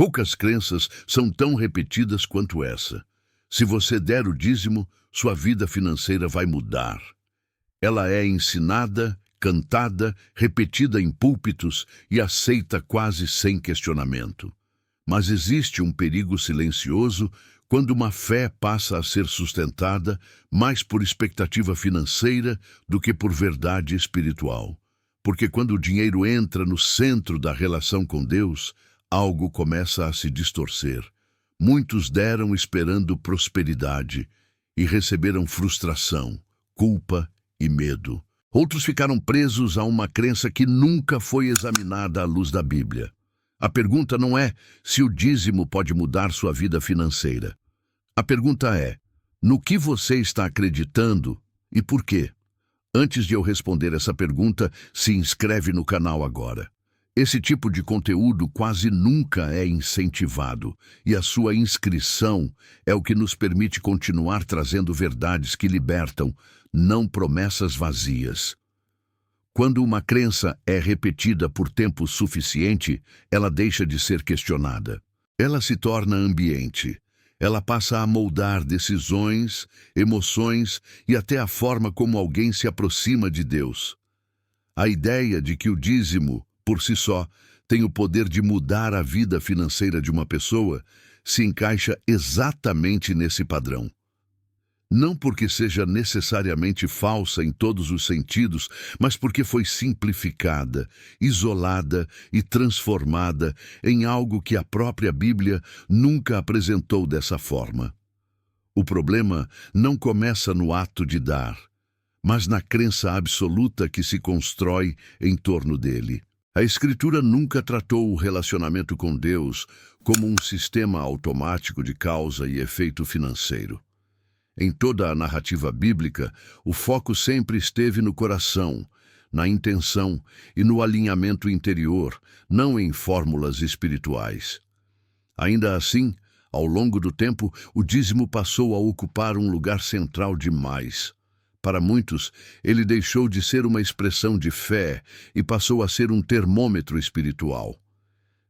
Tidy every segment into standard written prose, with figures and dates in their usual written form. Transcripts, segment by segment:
Poucas crenças são tão repetidas quanto essa. Se você der o dízimo, sua vida financeira vai mudar. Ela é ensinada, cantada, repetida em púlpitos e aceita quase sem questionamento. Mas existe um perigo silencioso quando uma fé passa a ser sustentada mais por expectativa financeira do que por verdade espiritual. Porque quando o dinheiro entra no centro da relação com Deus, algo começa a se distorcer. Muitos deram esperando prosperidade e receberam frustração, culpa e medo. Outros ficaram presos a uma crença que nunca foi examinada à luz da Bíblia. A pergunta não é se o dízimo pode mudar sua vida financeira. A pergunta é: no que você está acreditando e por quê? Antes de eu responder essa pergunta, se inscreve no canal agora. Esse tipo de conteúdo quase nunca é incentivado, e a sua inscrição é o que nos permite continuar trazendo verdades que libertam, não promessas vazias. Quando uma crença é repetida por tempo suficiente, ela deixa de ser questionada. Ela se torna ambiente. Ela passa a moldar decisões, emoções e até a forma como alguém se aproxima de Deus. A ideia de que o dízimo, por si só, tem o poder de mudar a vida financeira de uma pessoa se encaixa exatamente nesse padrão. Não porque seja necessariamente falsa em todos os sentidos, mas porque foi simplificada, isolada e transformada em algo que a própria Bíblia nunca apresentou dessa forma. O problema não começa no ato de dar, mas na crença absoluta que se constrói em torno dele. A Escritura nunca tratou o relacionamento com Deus como um sistema automático de causa e efeito financeiro. Em toda a narrativa bíblica, o foco sempre esteve no coração, na intenção e no alinhamento interior, não em fórmulas espirituais. Ainda assim, ao longo do tempo, o dízimo passou a ocupar um lugar central demais. Para muitos, ele deixou de ser uma expressão de fé e passou a ser um termômetro espiritual.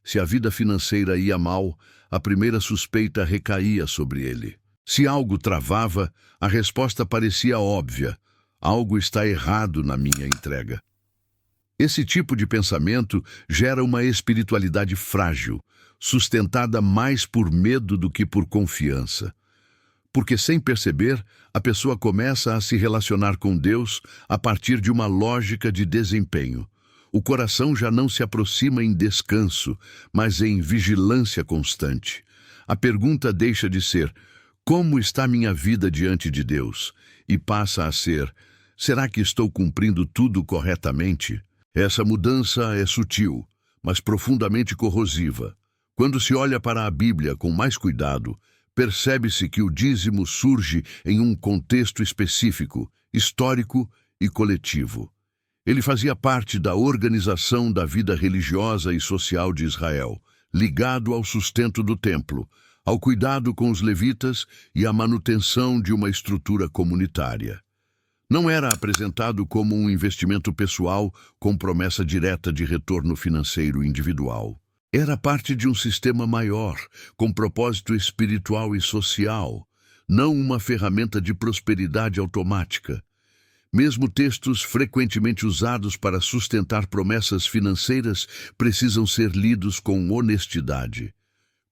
Se a vida financeira ia mal, a primeira suspeita recaía sobre ele. Se algo travava, a resposta parecia óbvia: algo está errado na minha entrega. Esse tipo de pensamento gera uma espiritualidade frágil, sustentada mais por medo do que por confiança. Porque, sem perceber, a pessoa começa a se relacionar com Deus a partir de uma lógica de desempenho. O coração já não se aproxima em descanso, mas em vigilância constante. A pergunta deixa de ser: como está minha vida diante de Deus? E passa a ser: será que estou cumprindo tudo corretamente? Essa mudança é sutil, mas profundamente corrosiva. Quando se olha para a Bíblia com mais cuidado, percebe-se que o dízimo surge em um contexto específico, histórico e coletivo. Ele fazia parte da organização da vida religiosa e social de Israel, ligado ao sustento do templo, ao cuidado com os levitas e à manutenção de uma estrutura comunitária. Não era apresentado como um investimento pessoal com promessa direta de retorno financeiro individual. Era parte de um sistema maior, com propósito espiritual e social, não uma ferramenta de prosperidade automática. Mesmo textos frequentemente usados para sustentar promessas financeiras precisam ser lidos com honestidade.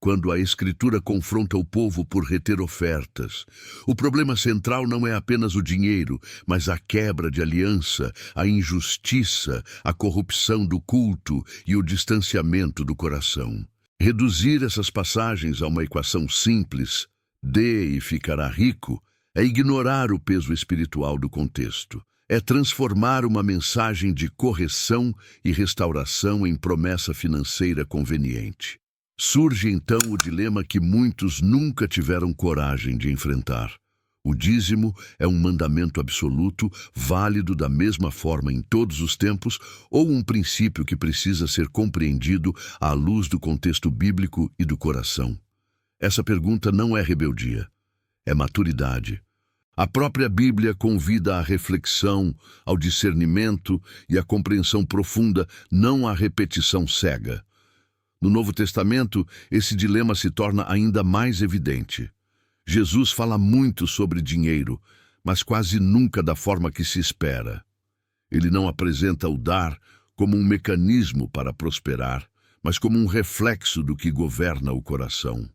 Quando a Escritura confronta o povo por reter ofertas, o problema central não é apenas o dinheiro, mas a quebra de aliança, a injustiça, a corrupção do culto e o distanciamento do coração. Reduzir essas passagens a uma equação simples, dê e ficará rico, é ignorar o peso espiritual do contexto. É transformar uma mensagem de correção e restauração em promessa financeira conveniente. Surge então o dilema que muitos nunca tiveram coragem de enfrentar. O dízimo é um mandamento absoluto, válido da mesma forma em todos os tempos, ou um princípio que precisa ser compreendido à luz do contexto bíblico e do coração? Essa pergunta não é rebeldia, é maturidade. A própria Bíblia convida à reflexão, ao discernimento e à compreensão profunda, não à repetição cega. No Novo Testamento, esse dilema se torna ainda mais evidente. Jesus fala muito sobre dinheiro, mas quase nunca da forma que se espera. Ele não apresenta o dar como um mecanismo para prosperar, mas como um reflexo do que governa o coração.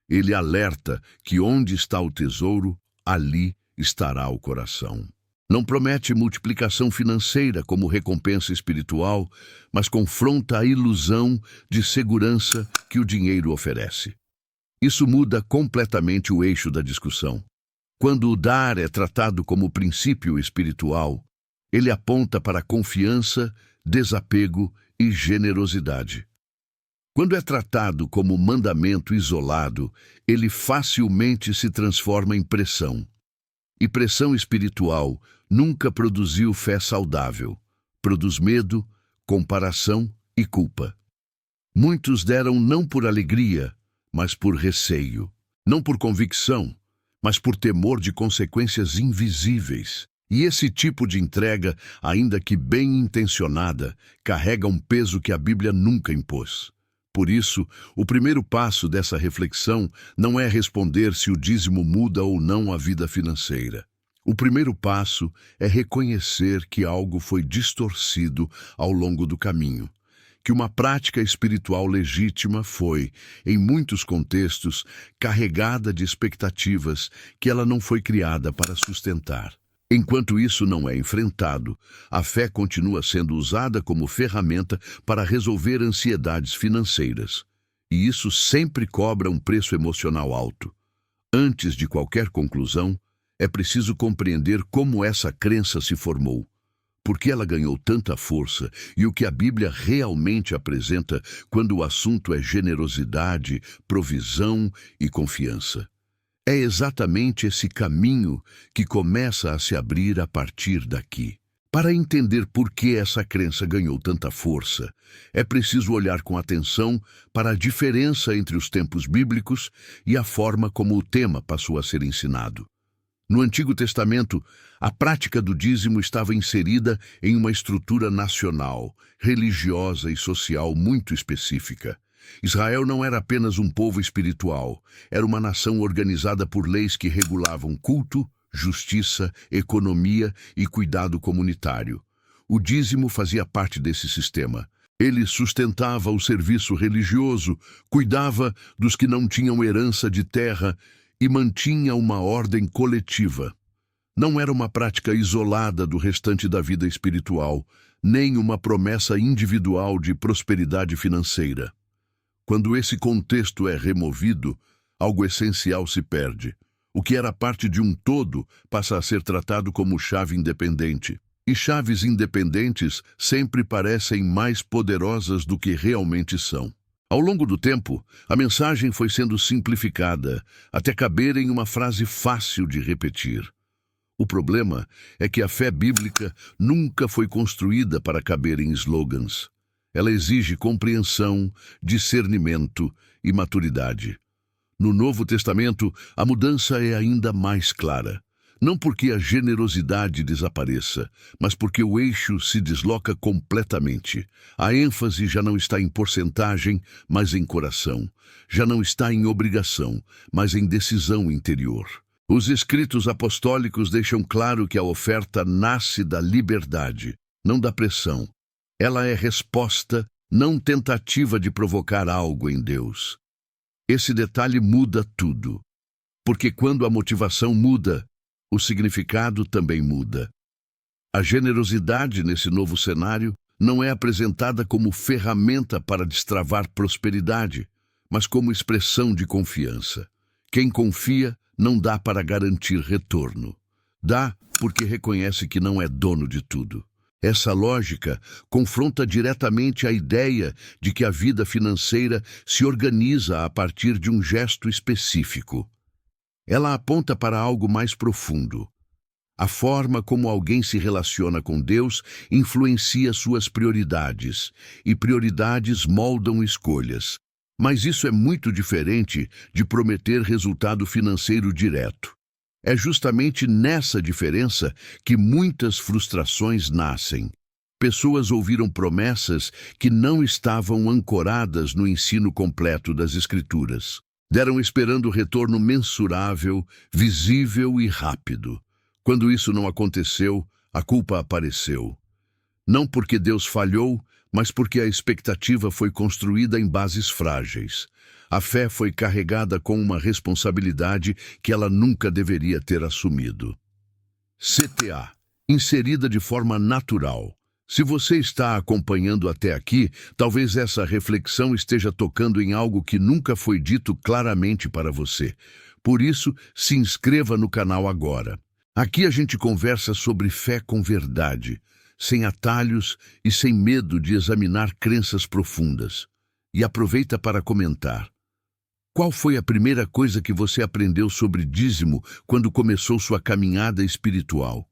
Ele alerta que onde está o tesouro, ali estará o coração. Não promete multiplicação financeira como recompensa espiritual, mas confronta a ilusão de segurança que o dinheiro oferece. Isso muda completamente o eixo da discussão. Quando o dar é tratado como princípio espiritual, ele aponta para confiança, desapego e generosidade. Quando é tratado como mandamento isolado, ele facilmente se transforma em pressão. E pressão espiritual nunca produziu fé saudável. Produz medo, comparação e culpa. Muitos deram não por alegria, mas por receio. Não por convicção, mas por temor de consequências invisíveis. E esse tipo de entrega, ainda que bem intencionada, carrega um peso que a Bíblia nunca impôs. Por isso, o primeiro passo dessa reflexão não é responder se o dízimo muda ou não a vida financeira. O primeiro passo é reconhecer que algo foi distorcido ao longo do caminho, que uma prática espiritual legítima foi, em muitos contextos, carregada de expectativas que ela não foi criada para sustentar. Enquanto isso não é enfrentado, a fé continua sendo usada como ferramenta para resolver ansiedades financeiras. E isso sempre cobra um preço emocional alto. Antes de qualquer conclusão, é preciso compreender como essa crença se formou, por que ela ganhou tanta força e o que a Bíblia realmente apresenta quando o assunto é generosidade, provisão e confiança. É exatamente esse caminho que começa a se abrir a partir daqui. Para entender por que essa crença ganhou tanta força, é preciso olhar com atenção para a diferença entre os tempos bíblicos e a forma como o tema passou a ser ensinado. No Antigo Testamento, a prática do dízimo estava inserida em uma estrutura nacional, religiosa e social muito específica. Israel não era apenas um povo espiritual, era uma nação organizada por leis que regulavam culto, justiça, economia e cuidado comunitário. O dízimo fazia parte desse sistema. Ele sustentava o serviço religioso, cuidava dos que não tinham herança de terra e mantinha uma ordem coletiva. Não era uma prática isolada do restante da vida espiritual, nem uma promessa individual de prosperidade financeira. Quando esse contexto é removido, algo essencial se perde. O que era parte de um todo passa a ser tratado como chave independente. E chaves independentes sempre parecem mais poderosas do que realmente são. Ao longo do tempo, a mensagem foi sendo simplificada, até caber em uma frase fácil de repetir. O problema é que a fé bíblica nunca foi construída para caber em slogans. Ela exige compreensão, discernimento e maturidade. No Novo Testamento, a mudança é ainda mais clara. Não porque a generosidade desapareça, mas porque o eixo se desloca completamente. A ênfase já não está em porcentagem, mas em coração. Já não está em obrigação, mas em decisão interior. Os escritos apostólicos deixam claro que a oferta nasce da liberdade, não da pressão. Ela é resposta, não tentativa de provocar algo em Deus. Esse detalhe muda tudo, porque quando a motivação muda, o significado também muda. A generosidade nesse novo cenário não é apresentada como ferramenta para destravar prosperidade, mas como expressão de confiança. Quem confia não dá para garantir retorno. Dá porque reconhece que não é dono de tudo. Essa lógica confronta diretamente a ideia de que a vida financeira se organiza a partir de um gesto específico. Ela aponta para algo mais profundo. A forma como alguém se relaciona com Deus influencia suas prioridades, e prioridades moldam escolhas. Mas isso é muito diferente de prometer resultado financeiro direto. É justamente nessa diferença que muitas frustrações nascem. Pessoas ouviram promessas que não estavam ancoradas no ensino completo das Escrituras. Deram esperando retorno mensurável, visível e rápido. Quando isso não aconteceu, a culpa apareceu. Não porque Deus falhou, mas porque a expectativa foi construída em bases frágeis. A fé foi carregada com uma responsabilidade que ela nunca deveria ter assumido. CTA, inserida de forma natural. Se você está acompanhando até aqui, talvez essa reflexão esteja tocando em algo que nunca foi dito claramente para você. Por isso, se inscreva no canal agora. Aqui a gente conversa sobre fé com verdade, sem atalhos e sem medo de examinar crenças profundas. E aproveita para comentar. Qual foi a primeira coisa que você aprendeu sobre dízimo quando começou sua caminhada espiritual?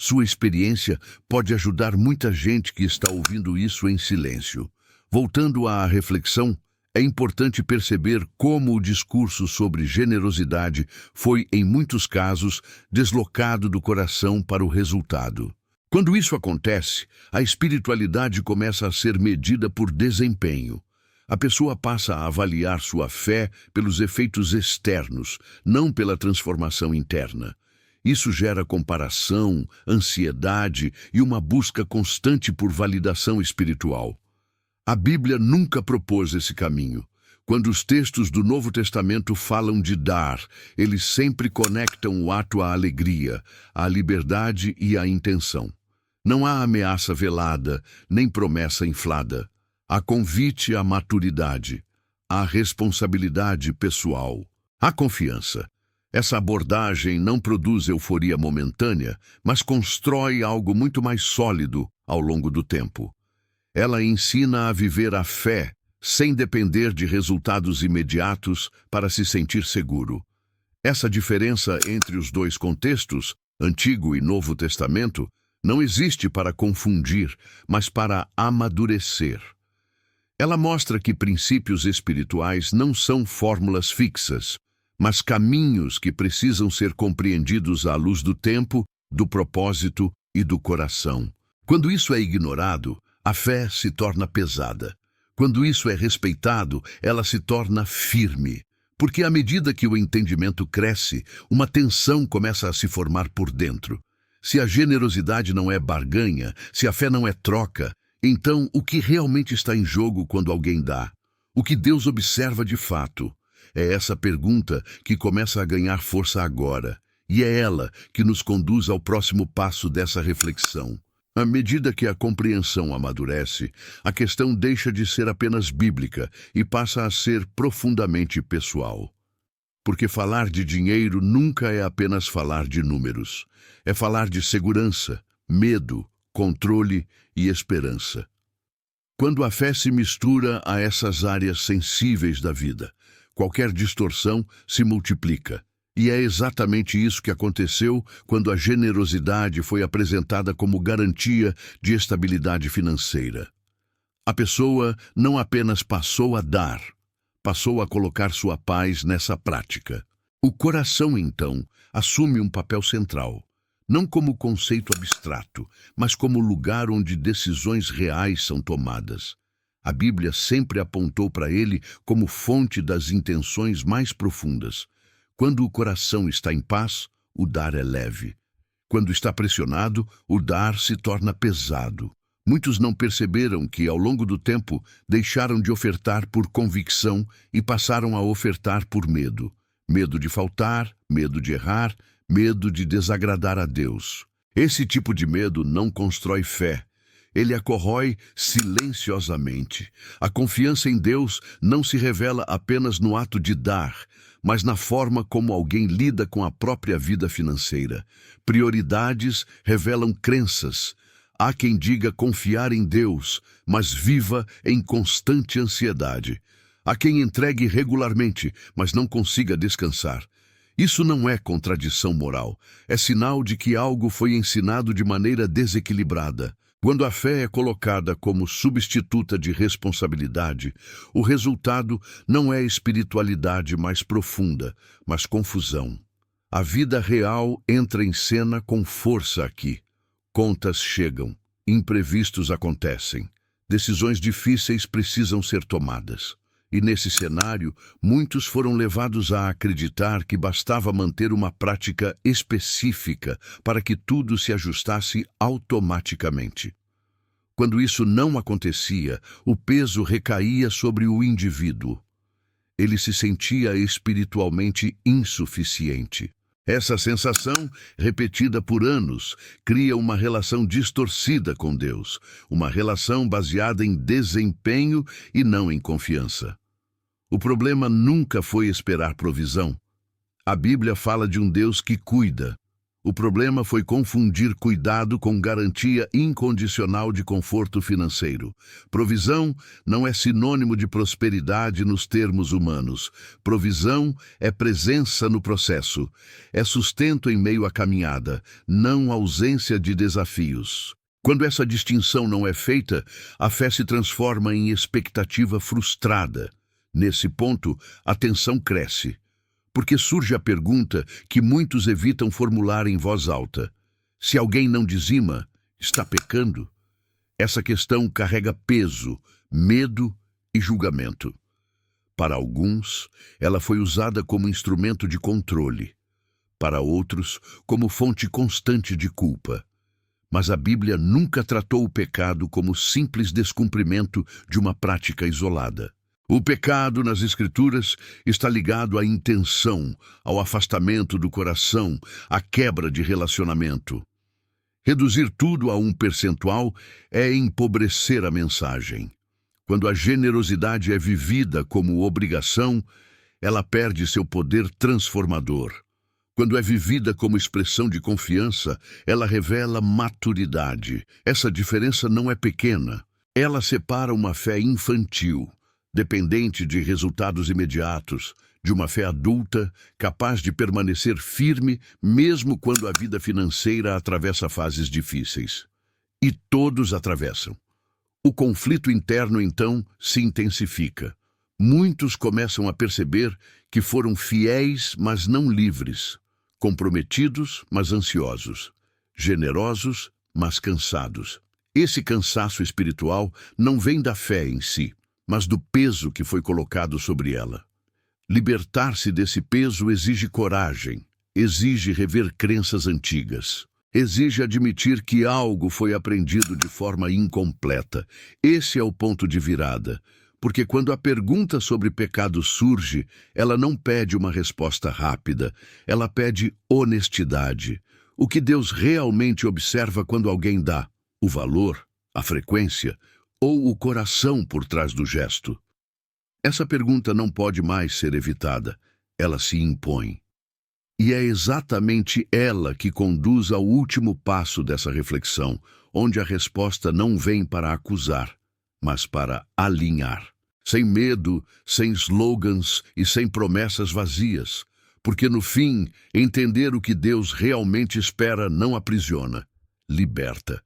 Sua experiência pode ajudar muita gente que está ouvindo isso em silêncio. Voltando à reflexão, é importante perceber como o discurso sobre generosidade foi, em muitos casos, deslocado do coração para o resultado. Quando isso acontece, a espiritualidade começa a ser medida por desempenho. A pessoa passa a avaliar sua fé pelos efeitos externos, não pela transformação interna. Isso gera comparação, ansiedade e uma busca constante por validação espiritual. A Bíblia nunca propôs esse caminho. Quando os textos do Novo Testamento falam de dar, eles sempre conectam o ato à alegria, à liberdade e à intenção. Não há ameaça velada, nem promessa inflada. Há convite à maturidade, à responsabilidade pessoal, à confiança. Essa abordagem não produz euforia momentânea, mas constrói algo muito mais sólido ao longo do tempo. Ela ensina a viver a fé, sem depender de resultados imediatos para se sentir seguro. Essa diferença entre os dois contextos, Antigo e Novo Testamento, não existe para confundir, mas para amadurecer. Ela mostra que princípios espirituais não são fórmulas fixas, mas caminhos que precisam ser compreendidos à luz do tempo, do propósito e do coração. Quando isso é ignorado, a fé se torna pesada. Quando isso é respeitado, ela se torna firme. Porque à medida que o entendimento cresce, uma tensão começa a se formar por dentro. Se a generosidade não é barganha, se a fé não é troca, então o que realmente está em jogo quando alguém dá? O que Deus observa de fato? É essa pergunta que começa a ganhar força agora, e é ela que nos conduz ao próximo passo dessa reflexão. À medida que a compreensão amadurece, a questão deixa de ser apenas bíblica e passa a ser profundamente pessoal. Porque falar de dinheiro nunca é apenas falar de números. É falar de segurança, medo, controle e esperança. Quando a fé se mistura a essas áreas sensíveis da vida, qualquer distorção se multiplica. E é exatamente isso que aconteceu quando a generosidade foi apresentada como garantia de estabilidade financeira. A pessoa não apenas passou a dar, passou a colocar sua paz nessa prática. O coração, então, assume um papel central, não como conceito abstrato, mas como lugar onde decisões reais são tomadas. A Bíblia sempre apontou para ele como fonte das intenções mais profundas. Quando o coração está em paz, o dar é leve. Quando está pressionado, o dar se torna pesado. Muitos não perceberam que, ao longo do tempo, deixaram de ofertar por convicção e passaram a ofertar por medo. Medo de faltar, medo de errar, medo de desagradar a Deus. Esse tipo de medo não constrói fé. Ele a corrói silenciosamente. A confiança em Deus não se revela apenas no ato de dar, mas na forma como alguém lida com a própria vida financeira. Prioridades revelam crenças. Há quem diga confiar em Deus, mas viva em constante ansiedade. Há quem entregue regularmente, mas não consiga descansar. Isso não é contradição moral, é sinal de que algo foi ensinado de maneira desequilibrada. Quando a fé é colocada como substituta de responsabilidade, o resultado não é espiritualidade mais profunda, mas confusão. A vida real entra em cena com força aqui. Contas chegam, Imprevistos acontecem. Decisões difíceis precisam ser tomadas. E nesse cenário, muitos foram levados a acreditar que bastava manter uma prática específica para que tudo se ajustasse automaticamente. Quando isso não acontecia, o peso recaía sobre o indivíduo. Ele se sentia espiritualmente insuficiente. Essa sensação, repetida por anos, cria uma relação distorcida com Deus, uma relação baseada em desempenho e não em confiança. O problema nunca foi esperar provisão. A Bíblia fala de um Deus que cuida. O problema foi confundir cuidado com garantia incondicional de conforto financeiro. Provisão não é sinônimo de prosperidade nos termos humanos. Provisão é presença no processo. É sustento em meio à caminhada, não ausência de desafios. Quando essa distinção não é feita, a fé se transforma em expectativa frustrada. Nesse ponto, a tensão cresce, porque surge a pergunta que muitos evitam formular em voz alta: se alguém não dizima, está pecando? Essa questão carrega peso, medo e julgamento. Para alguns, ela foi usada como instrumento de controle. Para outros, como fonte constante de culpa. Mas a Bíblia nunca tratou o pecado como simples descumprimento de uma prática isolada. O pecado nas Escrituras está ligado à intenção, ao afastamento do coração, à quebra de relacionamento. Reduzir tudo a um percentual é empobrecer a mensagem. Quando a generosidade é vivida como obrigação, ela perde seu poder transformador. Quando é vivida como expressão de confiança, ela revela maturidade. Essa diferença não é pequena. Ela separa uma fé infantil, dependente de resultados imediatos, de uma fé adulta, capaz de permanecer firme mesmo quando a vida financeira atravessa fases difíceis. E todos atravessam. O conflito interno, então, se intensifica. Muitos começam a perceber que foram fiéis, mas não livres, comprometidos, mas ansiosos, generosos, mas cansados. Esse cansaço espiritual não vem da fé em si, mas do peso que foi colocado sobre ela. Libertar-se desse peso exige coragem, exige rever crenças antigas, exige admitir que algo foi aprendido de forma incompleta. Esse é o ponto de virada, porque quando a pergunta sobre pecado surge, ela não pede uma resposta rápida, ela pede honestidade. O que Deus realmente observa quando alguém dá? O valor, a frequência, ou o coração por trás do gesto? Essa pergunta não pode mais ser evitada, ela se impõe. E é exatamente ela que conduz ao último passo dessa reflexão, onde a resposta não vem para acusar, mas para alinhar. Sem medo, sem slogans e sem promessas vazias, porque no fim, entender o que Deus realmente espera não aprisiona, liberta.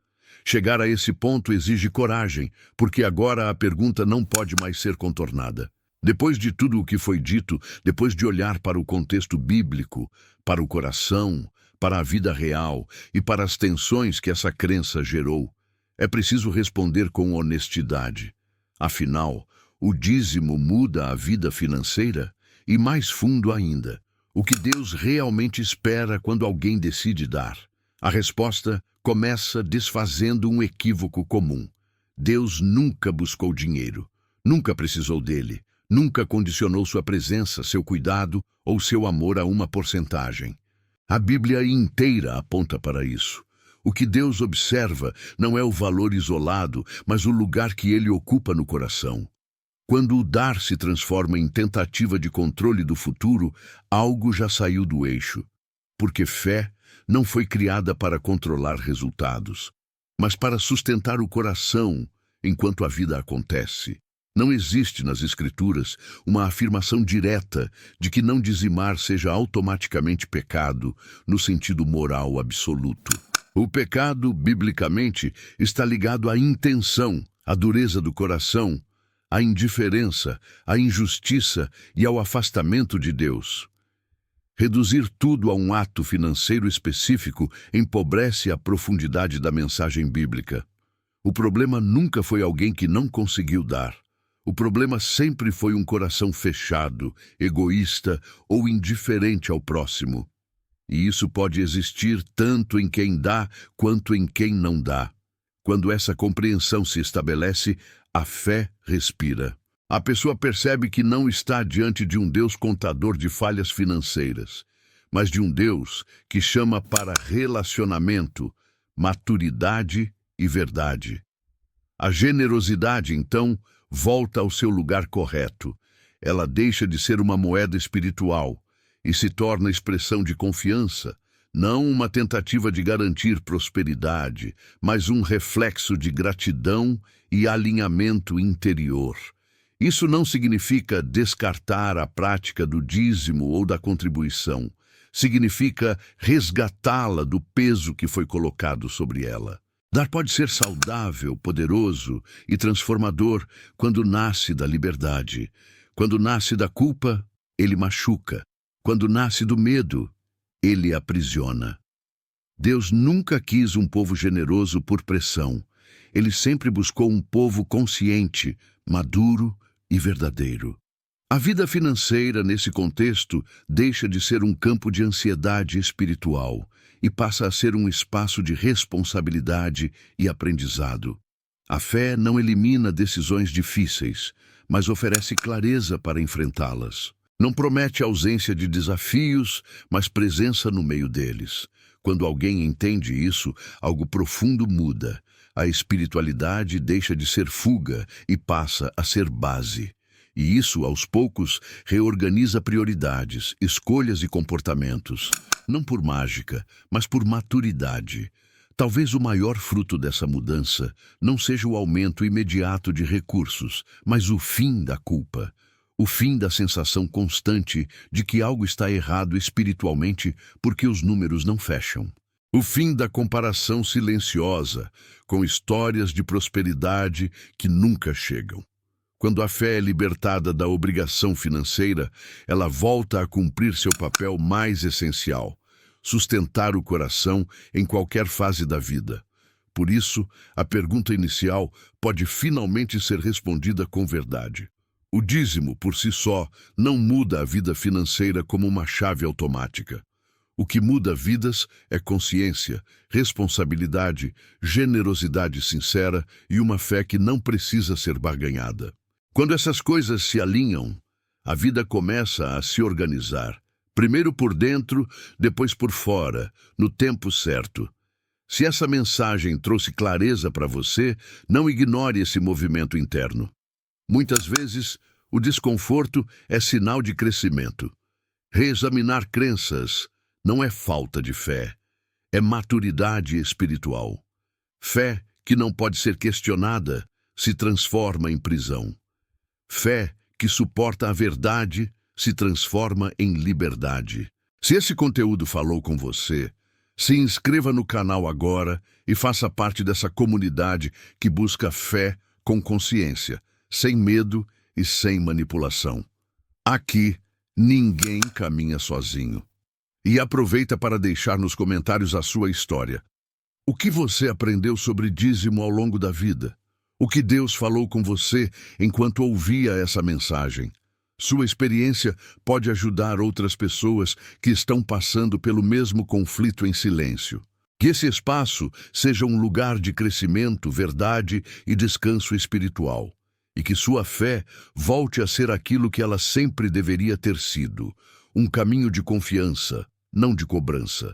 Chegar a esse ponto exige coragem, porque agora a pergunta não pode mais ser contornada. Depois de tudo o que foi dito, depois de olhar para o contexto bíblico, para o coração, para a vida real e para as tensões que essa crença gerou, é preciso responder com honestidade. Afinal, o dízimo muda a vida financeira? E mais fundo ainda, o que Deus realmente espera quando alguém decide dar? A resposta começa desfazendo um equívoco comum. Deus nunca buscou dinheiro, nunca precisou dele, nunca condicionou sua presença, seu cuidado ou seu amor a uma porcentagem. A Bíblia inteira aponta para isso. O que Deus observa não é o valor isolado, mas o lugar que ele ocupa no coração. Quando o dar se transforma em tentativa de controle do futuro, algo já saiu do eixo. Porque fé não foi criada para controlar resultados, mas para sustentar o coração enquanto a vida acontece. Não existe nas Escrituras uma afirmação direta de que não dizimar seja automaticamente pecado, no sentido moral absoluto. O pecado, biblicamente, está ligado à intenção, à dureza do coração, à indiferença, à injustiça e ao afastamento de Deus. Reduzir tudo a um ato financeiro específico empobrece a profundidade da mensagem bíblica. O problema nunca foi alguém que não conseguiu dar. O problema sempre foi um coração fechado, egoísta ou indiferente ao próximo. E isso pode existir tanto em quem dá quanto em quem não dá. Quando essa compreensão se estabelece, a fé respira. A pessoa percebe que não está diante de um Deus contador de falhas financeiras, mas de um Deus que chama para relacionamento, maturidade e verdade. A generosidade, então, volta ao seu lugar correto. Ela deixa de ser uma moeda espiritual e se torna expressão de confiança, não uma tentativa de garantir prosperidade, mas um reflexo de gratidão e alinhamento interior. Isso não significa descartar a prática do dízimo ou da contribuição. Significa resgatá-la do peso que foi colocado sobre ela. Dar pode ser saudável, poderoso e transformador quando nasce da liberdade. Quando nasce da culpa, ele machuca. Quando nasce do medo, ele aprisiona. Deus nunca quis um povo generoso por pressão. Ele sempre buscou um povo consciente, maduro e verdadeiro. A vida financeira, nesse contexto, deixa de ser um campo de ansiedade espiritual e passa a ser um espaço de responsabilidade e aprendizado. A fé não elimina decisões difíceis, mas oferece clareza para enfrentá-las. Não promete ausência de desafios, mas presença no meio deles. Quando alguém entende isso, algo profundo muda. A espiritualidade deixa de ser fuga e passa a ser base. E isso, aos poucos, reorganiza prioridades, escolhas e comportamentos. Não por mágica, mas por maturidade. Talvez o maior fruto dessa mudança não seja o aumento imediato de recursos, mas o fim da culpa. O fim da sensação constante de que algo está errado espiritualmente porque os números não fecham. O fim da comparação silenciosa com histórias de prosperidade que nunca chegam. Quando a fé é libertada da obrigação financeira, ela volta a cumprir seu papel mais essencial: sustentar o coração em qualquer fase da vida. Por isso, a pergunta inicial pode finalmente ser respondida com verdade. O dízimo, por si só, não muda a vida financeira como uma chave automática. O que muda vidas é consciência, responsabilidade, generosidade sincera e uma fé que não precisa ser barganhada. Quando essas coisas se alinham, a vida começa a se organizar, primeiro por dentro, depois por fora, no tempo certo. Se essa mensagem trouxe clareza para você, não ignore esse movimento interno. Muitas vezes, o desconforto é sinal de crescimento. Reexaminar crenças não é falta de fé, é maturidade espiritual. Fé que não pode ser questionada se transforma em prisão. Fé que suporta a verdade se transforma em liberdade. Se esse conteúdo falou com você, se inscreva no canal agora e faça parte dessa comunidade que busca fé com consciência, sem medo e sem manipulação. Aqui, ninguém caminha sozinho. E aproveita para deixar nos comentários a sua história. O que você aprendeu sobre dízimo ao longo da vida? O que Deus falou com você enquanto ouvia essa mensagem? Sua experiência pode ajudar outras pessoas que estão passando pelo mesmo conflito em silêncio. Que esse espaço seja um lugar de crescimento, verdade e descanso espiritual. E que sua fé volte a ser aquilo que ela sempre deveria ter sido: um caminho de confiança, não de cobrança.